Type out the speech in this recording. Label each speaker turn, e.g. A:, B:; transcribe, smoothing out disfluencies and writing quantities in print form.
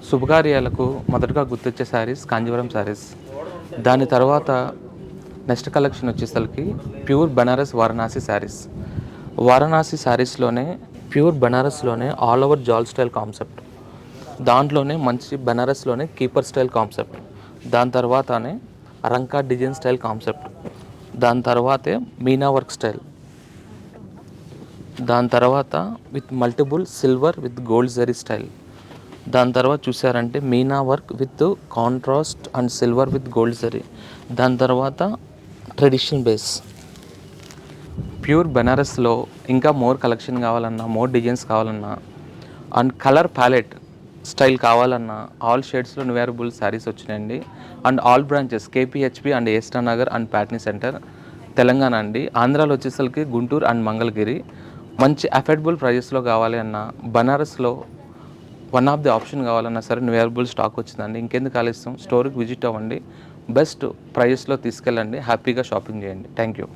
A: శుభకార్యాలకు మొదటగా గుర్తొచ్చే శారీస్ కాంజీవరం శారీస్. దాని తర్వాత నెక్స్ట్ కలెక్షన్ వచ్చేసరికి ప్యూర్ బనారస్ వారణాసి శారీస్. వారణాసి శారీస్లోనే ప్యూర్ బనారస్లోనే ఆల్ ఓవర్ జాల్ స్టైల్ కాన్సెప్ట్, దాంట్లోనే మంచి బనారస్లోనే కీపర్ స్టైల్ కాన్సెప్ట్, దాని తర్వాతనే రంకా డిజైన్ స్టైల్ కాన్సెప్ట్, దాని తర్వాతే మీనా వర్క్ స్టైల్, దాని తర్వాత with multiple silver with gold జరీ స్టైల్, దాని తర్వాత చూసారంటే మీనా work with contrast and silver with gold జరీ, దాని తర్వాత ట్రెడిషనల్ బేస్. ప్యూర్ బెనారస్లో ఇంకా మోర్ కలెక్షన్ కావాలన్నా, మోర్ డిజైన్స్ కావాలన్నా అండ్ కలర్ ప్యాలెట్ స్టైల్ కావాలన్నా ఆల్ షేడ్స్లో అవైలబుల్ శారీస్ వచ్చినాయండి. And all branches KPHB and ఏస్టా నగర్ అండ్ ప్యాట్నీ సెంటర్ తెలంగాణ అండి. ఆంధ్రాలో వచ్చేసరికి గుంటూరు అండ్ మంగళగిరి. మంచి అఫోర్డబుల్ ప్రైజెస్లో కావాలి అన్న బనారస్లో వన్ ఆఫ్ ది ఆప్షన్ కావాలన్నా సరే అవైలబుల్ స్టాక్ వచ్చిందండి. ఇంకెందుకు ఆలస్యం, స్టోర్కి విజిట్ అవ్వండి, బెస్ట్ ప్రైజెస్లో తీసుకెళ్ళండి, హ్యాపీగా షాపింగ్ చేయండి. Thank you.